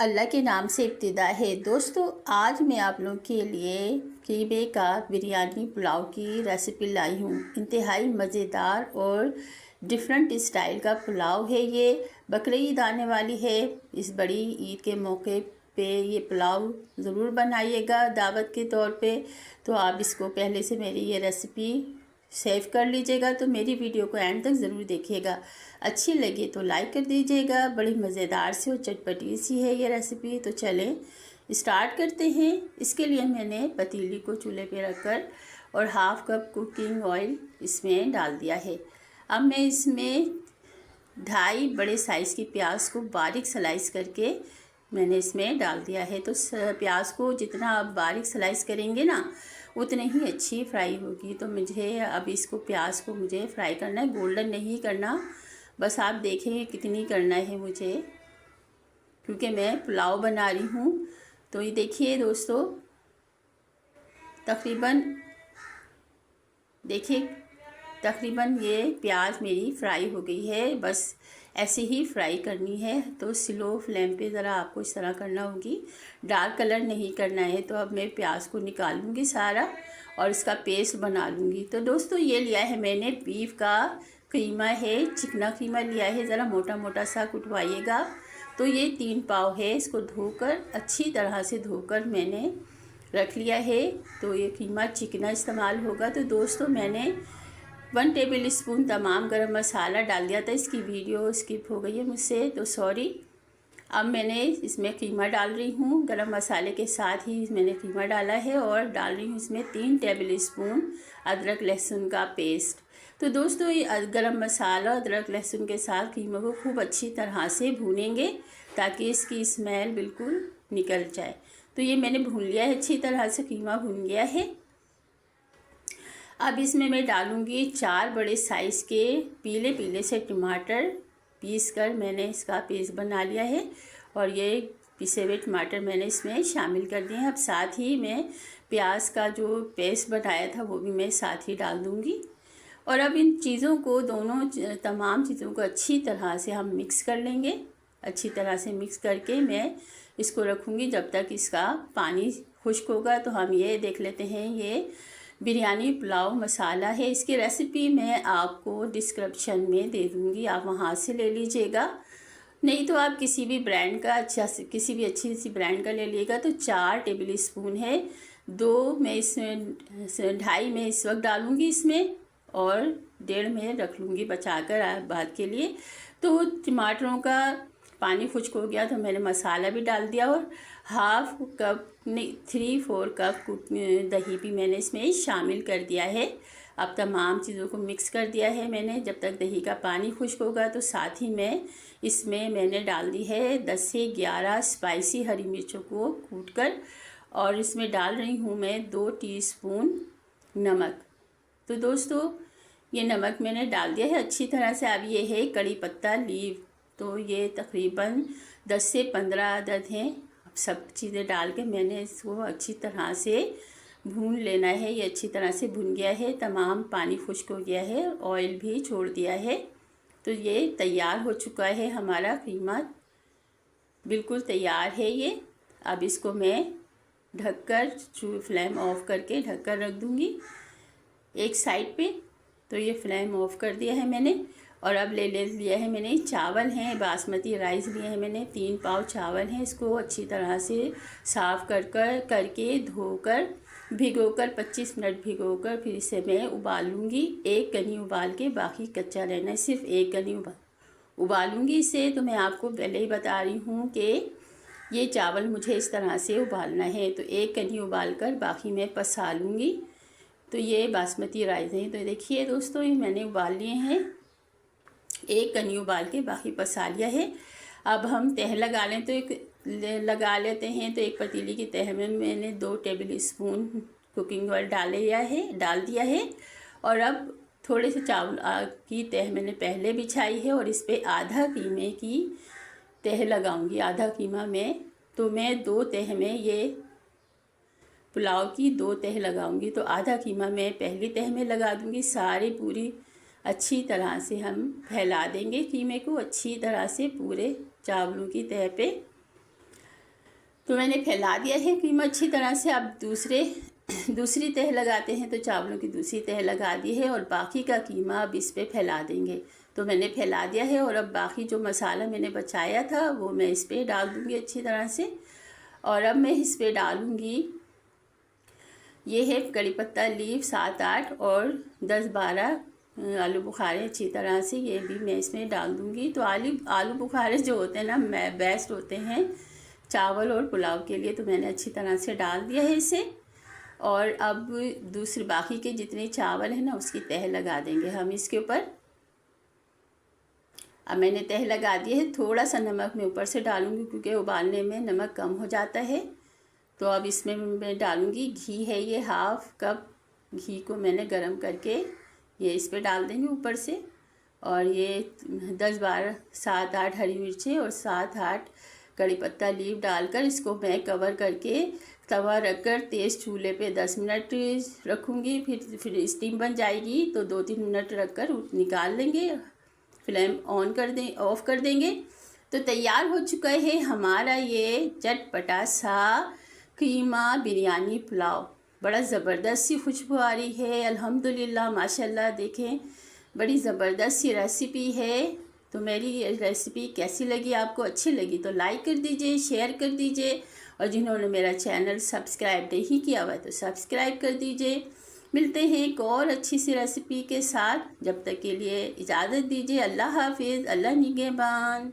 अल्लाह के नाम से इब्तिदा है। दोस्तों, आज मैं आप लोगों के लिए कीमे का बिरयानी पुलाव की रेसिपी लाई हूँ। इंतहाई मज़ेदार और डिफरेंट स्टाइल का पुलाव है। ये बकरी ईद आने वाली है। इस बड़ी ईद के मौके पे ये पुलाव ज़रूर बनाइएगा दावत के तौर पे। तो आप इसको पहले से मेरी ये रेसिपी सेव कर लीजिएगा। तो मेरी वीडियो को एंड तक ज़रूर देखिएगा। अच्छी लगे तो लाइक कर दीजिएगा। बड़ी मज़ेदार सी और चटपटी सी है ये रेसिपी। तो चलें स्टार्ट करते हैं। इसके लिए मैंने पतीली को चूल्हे पे रखकर और हाफ़ कप कुकिंग ऑयल इसमें डाल दिया है। अब मैं इसमें 2.5 बड़े साइज़ की प्याज को बारीक स्लाइस करके मैंने इसमें डाल दिया है। तो प्याज को जितना आप बारीक स्लाइस करेंगे ना उतनी ही अच्छी फ्राई होगी। तो मुझे अब इसको प्याज को मुझे फ्राई करना है, गोल्डन नहीं करना। बस आप देखेंगे कितनी करना है मुझे, क्योंकि मैं पुलाव बना रही हूँ। तो ये देखिए दोस्तों, तकरीबन ये प्याज मेरी फ्राई हो गई है। बस ऐसे ही फ्राई करनी है। तो स्लो फ्लेम पे ज़रा आपको इस तरह करना होगी, डार्क कलर नहीं करना है। तो अब मैं प्याज को निकालूंगी सारा और इसका पेस्ट बना लूँगी। तो दोस्तों, ये लिया है मैंने बीफ का कीमा है, चिकना कीमा लिया है। ज़रा मोटा मोटा सा कुटवाइएगा। तो ये 3 पाव है। इसको धोकर अच्छी तरह से धोकर मैंने रख लिया है। तो ये कीमा चिकना इस्तेमाल होगा। तो दोस्तों, मैंने 1 टेबल स्पून तमाम गरम मसाला डाल दिया था। इसकी वीडियो स्किप हो गई है मुझसे, तो सॉरी। अब मैंने इसमें कीमा डाल रही हूँ। गरम मसाले के साथ ही मैंने कीमा डाला है और डाल रही हूँ इसमें 3 टेबल स्पून अदरक लहसुन का पेस्ट। तो दोस्तों, ये गरम मसाला अदरक लहसुन के साथ कीमा को खूब अच्छी तरह से भूनेंगे ताकि इसकी स्मेल बिल्कुल निकल जाए। तो ये मैंने भून लिया है, अच्छी तरह से कीमा भून गया है। अब इसमें मैं डालूँगी 4 बड़े साइज़ के पीले पीले से टमाटर पीस कर मैंने इसका पेस्ट बना लिया है। और ये पिसे हुए टमाटर मैंने इसमें शामिल कर दिए हैं। अब साथ ही मैं प्याज का जो पेस्ट बनाया था वो भी मैं साथ ही डाल दूँगी। और अब इन चीज़ों को तमाम चीज़ों को अच्छी तरह से हम मिक्स कर लेंगे। अच्छी तरह से मिक्स करके मैं इसको रखूँगी जब तक इसका पानी खुश्क होगा। तो हम ये देख लेते हैं, ये बिरयानी पुलाव मसाला है। इसकी रेसिपी मैं आपको डिस्क्रिप्शन में दे दूँगी, आप वहाँ से ले लीजिएगा। नहीं तो आप किसी भी ब्रांड का किसी भी अच्छी सी ब्रांड का ले लीजिएगा। तो 4 टेबल स्पून है। 2 मैं इसमें 2.5 मैं इस वक्त डालूँगी इसमें और 1.5 में रख लूँगी बचा कर बाद के लिए। तो टमाटरों का पानी खुश्क हो गया तो मैंने मसाला भी डाल दिया और 3/4 कप दही भी मैंने इसमें शामिल कर दिया है। अब तमाम चीज़ों को मिक्स कर दिया है मैंने। जब तक दही का पानी खुश्क होगा तो साथ ही मैंने डाल दी है 10 से 11 स्पाइसी हरी मिर्चों को कूटकर। और इसमें डाल रही हूँ मैं 2 टीस्पून नमक। तो दोस्तों, ये नमक मैंने डाल दिया है अच्छी तरह से। अब ये है कड़ी पत्ता लीव। तो ये तकरीबन 10 से 15 अदद हैं। अब सब चीज़ें डाल के मैंने इसको अच्छी तरह से भून लेना है। ये अच्छी तरह से भुन गया है, तमाम पानी खुश्क हो गया है, ऑयल भी छोड़ दिया है। तो ये तैयार हो चुका है, हमारा कीमा बिल्कुल तैयार है ये। अब इसको मैं ढककर फ्लेम ऑफ करके ढककर रख दूँगी एक साइड पे। तो ये फ्लेम ऑफ कर दिया है मैंने। और अब ले लिया है मैंने चावल हैं, बासमती राइस लिए हैं मैंने 3 पाव चावल हैं। इसको अच्छी तरह से साफ़ करके धोकर भिगोकर 25 मिनट भिगोकर फिर इसे मैं उबाल लूँगी। 1 गनी उबाल के, बाकी कच्चा रहना है, सिर्फ 1 गनी उबालूँगी इसे। तो मैं आपको पहले ही बता रही हूँ कि ये चावल मुझे इस तरह से उबालना है। तो 1 गनी उबाल कर बाकी मैं पसा लूँगी। तो ये बासमती राइस है। तो देखिए दोस्तों, ये मैंने उबाल लिए हैं, 1 गनी उबाल के बाकी पसा लिया है। अब हम तह लगा लेते हैं। तो एक पतीली की तह में मैंने 2 टेबल स्पून कुकिंग ऑयल डाल दिया है। और अब थोड़े से चावल की तह मैंने पहले बिछाई है और इस पर आधा कीमे की तह लगाऊंगी, आधा कीमा में। तो मैं 2 तह में ये पुलाव की 2 तह लगाऊंगी। तो आधा कीमा मैं पहली तह में लगा दूंगी। सारी पूरी अच्छी तरह से हम फैला देंगे कीमे को अच्छी तरह से पूरे चावलों की तह पे। तो मैंने फैला दिया है कीमा अच्छी तरह से। अब दूसरी तह लगाते हैं, तो चावलों की दूसरी तह लगा दी है और बाकी का कीमा अब इस पर फैला देंगे। तो मैंने फैला दिया है और अब बाकी जो मसाला मैंने बचाया था वो मैं इस पर डाल दूँगी अच्छी तरह से। और अब मैं इस पर डालूँगी, ये है कड़ी पत्ता लीफ 7-8 और 10-12 आलू बुखारे अच्छी तरह से, ये भी मैं इसमें डाल दूँगी। तो आलू बुखारे जो होते हैं ना, बेस्ट होते हैं चावल और पुलाव के लिए। तो मैंने अच्छी तरह से डाल दिया है इसे। और अब दूसरे बाकी के जितने चावल हैं ना, उसकी तह लगा देंगे हम इसके ऊपर। अब मैंने तह लगा दी है। थोड़ा सा नमक मैं ऊपर से डालूँगी क्योंकि उबालने में नमक कम हो जाता है। तो अब इसमें मैं डालूँगी घी, है ये 1/2 कप घी को मैंने गरम करके ये इस पर डाल देंगे ऊपर से। और ये 10-12 7-8 हरी मिर्चें और 7-8 कड़ी पत्ता लीफ डालकर इसको मैं कवर करके तवा रखकर तेज़ चूल्हे पे 10 मिनट रखूँगी। फिर स्टीम बन जाएगी तो 2-3 मिनट रखकर निकाल लेंगे, फ्लेम ऑफ कर देंगे। तो तैयार हो चुका है हमारा ये चटपटा सा कीमा बिरयानी पुलाव। बड़ा ज़बरदस्त सी खुशबू आ रही है, अल्हम्दुलिल्लाह माशाल्लाह। देखें बड़ी ज़बरदस्त सी रेसिपी है। तो मेरी ये रेसिपी कैसी लगी आपको? अच्छी लगी तो लाइक कर दीजिए, शेयर कर दीजिए, और जिन्होंने मेरा चैनल सब्सक्राइब नहीं किया हुआ तो सब्सक्राइब कर दीजिए। मिलते हैं एक और अच्छी सी रेसिपी के साथ। जब तक के लिए इजाज़त दीजिए। अल्लाह हाफिज़, अल्लाह निगहबान।